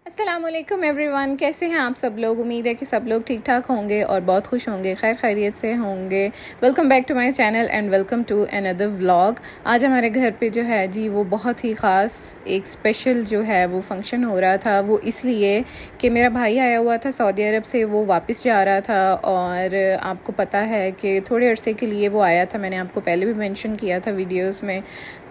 अस्सलामुअलैकुम एवरीवन, कैसे हैं आप सब लोग। उम्मीद है कि सब लोग ठीक ठाक होंगे और बहुत खुश होंगे, खैर खैरियत से होंगे। Welcome back to my channel and welcome to another vlog. आज हमारे घर पे जो है जी वो बहुत ही ख़ास एक स्पेशल जो है वो फंक्शन हो रहा था। वो इसलिए कि मेरा भाई आया हुआ था सऊदी अरब से, वो वापस जा रहा था और आपको पता है कि थोड़े अरसे के लिए वो आया था। मैंने आपको पहले भी मेंशन किया था वीडियोस में।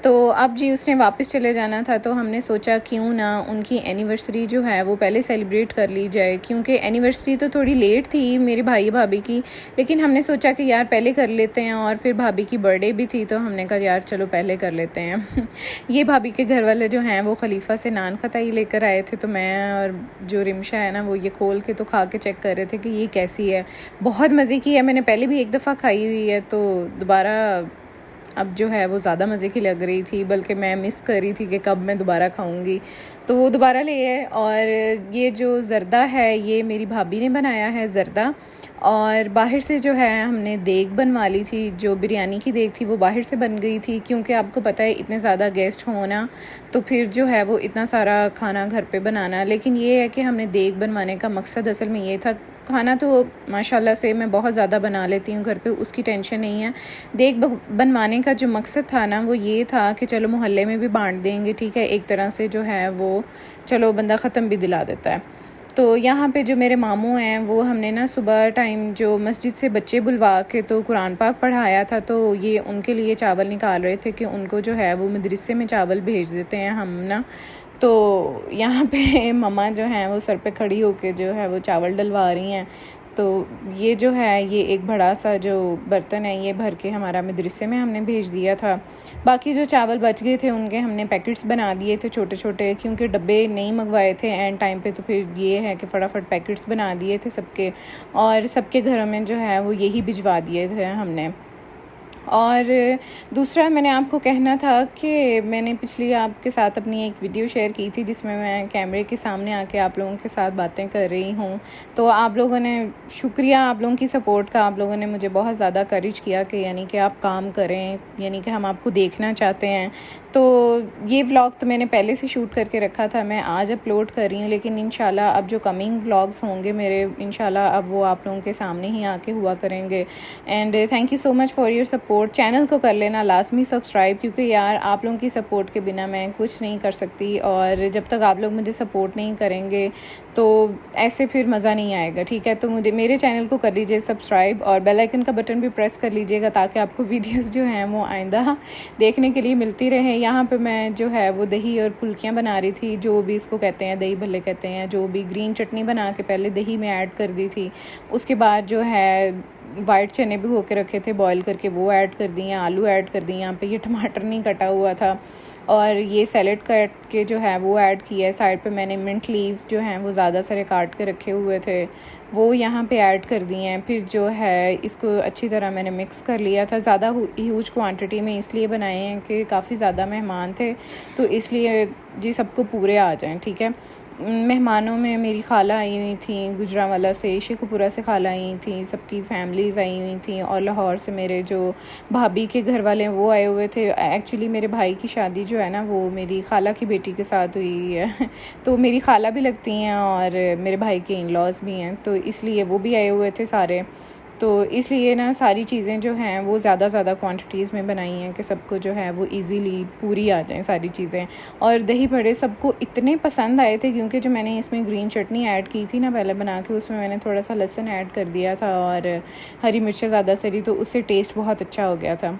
तो अब जी उसने वापस चले जाना था, तो हमने सोचा क्यों ना उनकी एनिवर्सरी जो है वो पहले सेलिब्रेट कर ली जाए, क्योंकि एनिवर्सरी तो थोड़ी लेट थी मेरे भाई भाभी की, लेकिन हमने सोचा कि यार पहले कर लेते हैं। और फिर भाभी की बर्थडे भी थी, तो हमने कहा यार चलो पहले कर लेते हैं। ये भाभी के घर वाले जो हैं वो खलीफा से नान खताई लेकर आए थे, तो मैं और जो रिमशा है ना वो ये खोल के तो खा के चेक कर रहे थे कि ये कैसी है। बहुत मज़े की है, मैंने पहले भी एक दफ़ा खाई हुई है, तो दोबारा अब जो है वो ज़्यादा मज़े की लग रही थी, बल्कि मैं मिस कर रही थी कि कब मैं दोबारा खाऊंगी। तो वो दोबारा ले आए। और ये जो ज़र्दा है ये मेरी भाभी ने बनाया है ज़र्दा। और बाहर से जो है हमने देग बनवा ली थी, जो बिरयानी की देग थी वो बाहर से बन गई थी, क्योंकि आपको पता है इतने ज़्यादा गेस्ट होना, तो फिर जो है वो इतना सारा खाना घर पे बनाना। लेकिन ये है कि हमने देग बनवाने का मकसद असल में ये था। खाना तो माशाल्लाह से मैं बहुत ज़्यादा बना लेती हूँ घर पे, उसकी टेंशन नहीं है। देग बनवाने का जो मकसद था ना वो ये था कि चलो मोहल्ले में भी बांट देंगे, ठीक है, एक तरह से जो है वो चलो बंदा ख़त्म भी दिला देता है। तो यहाँ पे जो मेरे मामू हैं वो हमने ना सुबह टाइम जो मस्जिद से बच्चे बुलवा के तो कुरान पाक पढ़ाया था, तो ये उनके लिए चावल निकाल रहे थे कि उनको जो है वो मदरसे में चावल भेज देते हैं हम ना। तो यहाँ पे मम्मा जो हैं वो सर पे खड़ी होके जो है वो चावल डलवा रही हैं। तो ये जो है ये एक बड़ा सा जो बर्तन है ये भर के हमारा मदरसे में हमने भेज दिया था। बाकी जो चावल बच गए थे उनके हमने पैकेट्स बना दिए थे छोटे छोटे, क्योंकि डब्बे नहीं मंगवाए थे एंड टाइम पे, तो फिर ये है कि फटाफट पैकेट्स बना दिए थे सबके, और सबके घरों में जो है वो यही भिजवा दिए थे हमने। और दूसरा मैंने आपको कहना था कि मैंने पिछली आपके साथ अपनी एक वीडियो शेयर की थी जिसमें मैं कैमरे के सामने आके आप लोगों के साथ बातें कर रही हूँ। तो आप लोगों ने, शुक्रिया आप लोगों की सपोर्ट का, आप लोगों ने मुझे बहुत ज़्यादा करेज किया कि यानी कि आप काम करें, यानी कि हम आपको देखना चाहते हैं। तो ये व्लॉग तो मैंने पहले से शूट करके रखा था, मैं आज अपलोड कर रही हूँ, लेकिन इंशाल्लाह अब जो कमिंग व्लॉग्स होंगे मेरे, इंशाल्लाह अब वो आप लोगों के सामने ही आके हुआ करेंगे। And thank you so much for your support. Channel को कर लेना लाजमी सब्सक्राइब, क्योंकि यार आप लोगों की सपोर्ट के बिना मैं कुछ नहीं कर सकती, और जब तक आप लोग मुझे सपोर्ट नहीं करेंगे तो ऐसे फिर मज़ा नहीं आएगा, ठीक है। तो मुझे मेरे चैनल को कर लीजिए सब्सक्राइब और बेल आइकन का बटन भी प्रेस कर लीजिएगा, ताकि आपको वीडियोस जो हैं वो आइंदा देखने के लिए मिलती रहे। यहाँ पे मैं जो है वो दही और फुल्कियाँ बना रही थी, जो भी इसको कहते हैं, दही भल्ले कहते हैं, जो भी ग्रीन चटनी बना के पहले दही में ऐड कर दी थी। उसके बाद जो है वाइट चने भी होके रखे थे बॉईल करके, वो ऐड कर दिए, आलू ऐड कर दिए। यहाँ पे ये टमाटर नहीं कटा हुआ था, और ये सैलेड काट के जो है वो ऐड किया है। साइड पे मैंने मिंट लीव्स जो हैं वो ज़्यादा सारे काट के रखे हुए थे, वो यहाँ पे ऐड कर दिए हैं। फिर जो है इसको अच्छी तरह मैंने मिक्स कर लिया था। ज़्यादा ह्यूज क्वांटिटी में इसलिए बनाए हैं कि काफ़ी ज़्यादा मेहमान थे, तो इसलिए जी सबको पूरे आ जाएं, ठीक है। मेहमानों में मेरी खाला आई हुई थी गुजरांवाला से, शेखुपुरा से खाला आई थी, सबकी फैमिलीज़ आई हुई थी, और लाहौर से मेरे जो भाभी के घर वाले हैं वो आए हुए थे। एक्चुअली मेरे भाई की शादी जो है ना वो मेरी खाला की बेटी के साथ हुई है तो मेरी खाला भी लगती हैं और मेरे भाई के इन लॉज भी हैं, तो इसलिए वो भी आए हुए थे सारे। तो इसलिए ना सारी चीज़ें जो हैं वो ज़्यादा क्वांटिटीज़ में बनाई हैं कि सबको जो है वो इजीली पूरी आ जाएं सारी चीज़ें। और दही बड़े सबको इतने पसंद आए थे, क्योंकि जो मैंने इसमें ग्रीन चटनी ऐड की थी ना पहले बना के, उसमें मैंने थोड़ा सा लहसुन ऐड कर दिया था और हरी मिर्चें ज़्यादा सरी, तो उससे टेस्ट बहुत अच्छा हो गया था।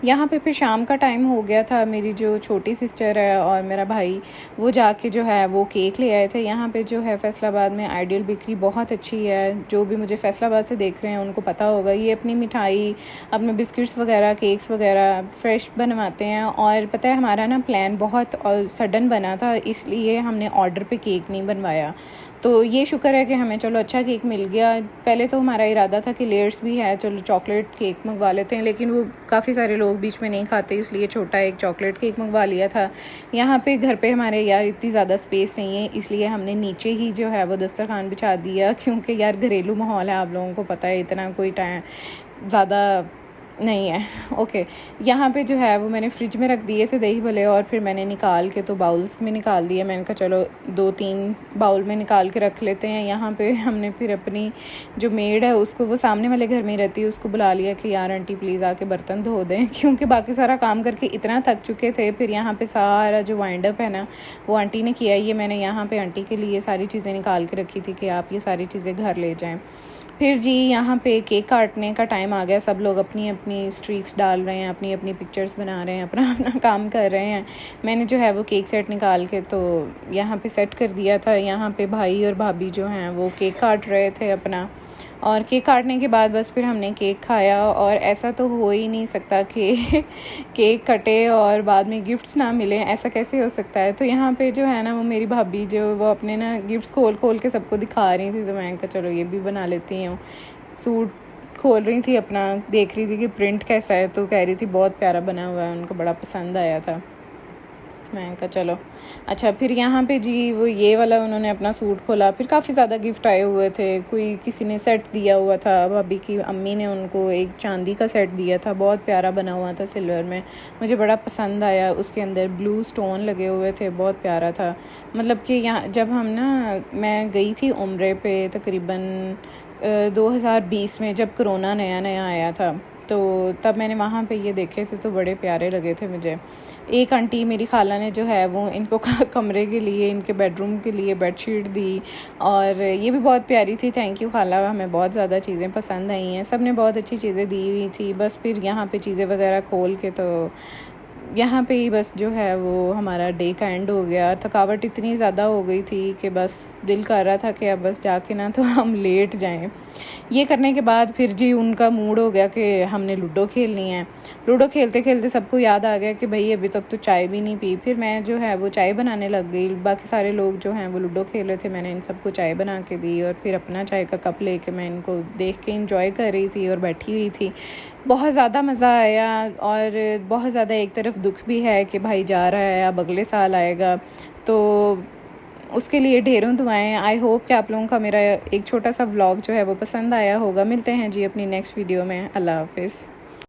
यहाँ पे फिर शाम का टाइम हो गया था। मेरी जो छोटी सिस्टर है और मेरा भाई वो जाके जो है वो केक ले आए थे। यहाँ पे जो है फैसलाबाद में आइडियल बेकरी बहुत अच्छी है, जो भी मुझे फैसलाबाद से देख रहे हैं उनको पता होगा। ये अपनी मिठाई, अपने बिस्किट्स वगैरह, केक्स वगैरह फ्रेश बनवाते हैं। और पता है हमारा ना प्लान बहुत सडन बना था, इसलिए हमने ऑर्डर पे केक नहीं बनवाया। तो ये शुक्र है कि हमें चलो अच्छा केक मिल गया। पहले तो हमारा इरादा था कि लेयर्स भी है, चलो चॉकलेट केक मंगवा लेते हैं, लेकिन वो काफ़ी सारे लोग बीच में नहीं खाते, इसलिए छोटा एक चॉकलेट केक मंगवा लिया था। यहाँ पे घर पे हमारे यार इतनी ज़्यादा स्पेस नहीं है, इसलिए हमने नीचे ही जो है वो दस्तरखान बिछा दिया, क्योंकि यार घरेलू माहौल है, आप लोगों को पता है, इतना कोई टाइम ज़्यादा नहीं है। ओके, यहाँ पे जो है वो मैंने फ्रिज में रख दिए थे दही भले, और फिर मैंने निकाल के तो बाउल्स में निकाल दिए। मैंने कहा चलो 2-3 बाउल में निकाल के रख लेते हैं। यहाँ पे हमने फिर अपनी जो मेड है उसको, वो सामने वाले घर में ही रहती है, उसको बुला लिया कि यार आंटी प्लीज़ आके बर्तन धो दें, क्योंकि बाकी सारा काम करके इतना थक चुके थे। फिर यहाँ पर सारा जो वाइंड अप है ना वो आंटी ने किया। ये मैंने यहाँ पर आंटी के लिए सारी चीज़ें निकाल के रखी थी कि आप ये सारी चीज़ें घर ले जाएँ। फिर जी यहाँ पे केक काटने का टाइम आ गया। सब लोग अपनी अपनी स्ट्रीक्स डाल रहे हैं, अपनी अपनी पिक्चर्स बना रहे हैं, अपना अपना काम कर रहे हैं। मैंने जो है वो केक सेट निकाल के तो यहाँ पे सेट कर दिया था। यहाँ पे भाई और भाभी जो हैं वो केक काट रहे थे अपना, और केक काटने के बाद बस फिर हमने केक खाया। और ऐसा तो हो ही नहीं सकता कि केक कटे और बाद में गिफ्ट्स ना मिले, ऐसा कैसे हो सकता है। तो यहाँ पे जो है ना वो मेरी भाभी जो वो अपने ना गिफ्ट्स खोल खोल के सबको दिखा रही थी, तो मैंने कहा चलो ये भी बना लेती हूँ। सूट खोल रही थी अपना, देख रही थी कि प्रिंट कैसा है, तो कह रही थी बहुत प्यारा बना हुआ है, उनको बड़ा पसंद आया था। मैंने कहा चलो अच्छा। फिर यहाँ पे जी वो ये वाला उन्होंने अपना सूट खोला। फिर काफ़ी ज़्यादा गिफ्ट आए हुए थे। कोई किसी ने सेट दिया हुआ था, भाभी की अम्मी ने उनको एक चांदी का सेट दिया था, बहुत प्यारा बना हुआ था सिल्वर में, मुझे बड़ा पसंद आया। उसके अंदर ब्लू स्टोन लगे हुए थे, बहुत प्यारा था। मतलब कि यहाँ जब हम ना, मैं गई थी उम्रे पे तकरीबन 2020 में, जब कोरोना नया नया आया था, तो तब मैंने वहाँ पे ये देखे थे तो बड़े प्यारे लगे थे मुझे। एक आंटी मेरी खाला ने जो है वो इनको कमरे के लिए, इनके बेडरूम के लिए बेडशीट दी, और ये भी बहुत प्यारी थी। थैंक यू खाला, हमें बहुत ज़्यादा चीज़ें पसंद आई हैं। सब ने बहुत अच्छी चीज़ें दी हुई थी। बस फिर यहाँ पे चीज़ें वगैरह खोल के तो यहाँ पे ही बस जो है वो हमारा डे का एंड हो गया। थकावट इतनी ज़्यादा हो गई थी कि बस दिल कर रहा था कि अब बस जाके ना तो हम लेट जाएं। ये करने के बाद फिर जी उनका मूड हो गया कि हमने लूडो खेलनी है। लूडो खेलते खेलते सबको याद आ गया कि भाई अभी तक तो चाय भी नहीं पी। फिर मैं जो है वो चाय बनाने लग गई। बाकी सारे लोग जो हैं वो लूडो खेल रहे थे, मैंने इन सबको चाय बना के दी, और फिर अपना चाय का कप लेके मैं इनको देख के इंजॉय कर रही थी और बैठी हुई थी। बहुत ज़्यादा मज़ा आया, और बहुत ज़्यादा एक तरफ दुख भी है कि भाई जा रहा है, अब अगले साल आएगा, तो उसके लिए ढेरों दुआएं। आई होप कि आप लोगों का मेरा एक छोटा सा व्लॉग जो है वो पसंद आया होगा। मिलते हैं जी अपनी नेक्स्ट वीडियो में। अल्लाह हाफिज़।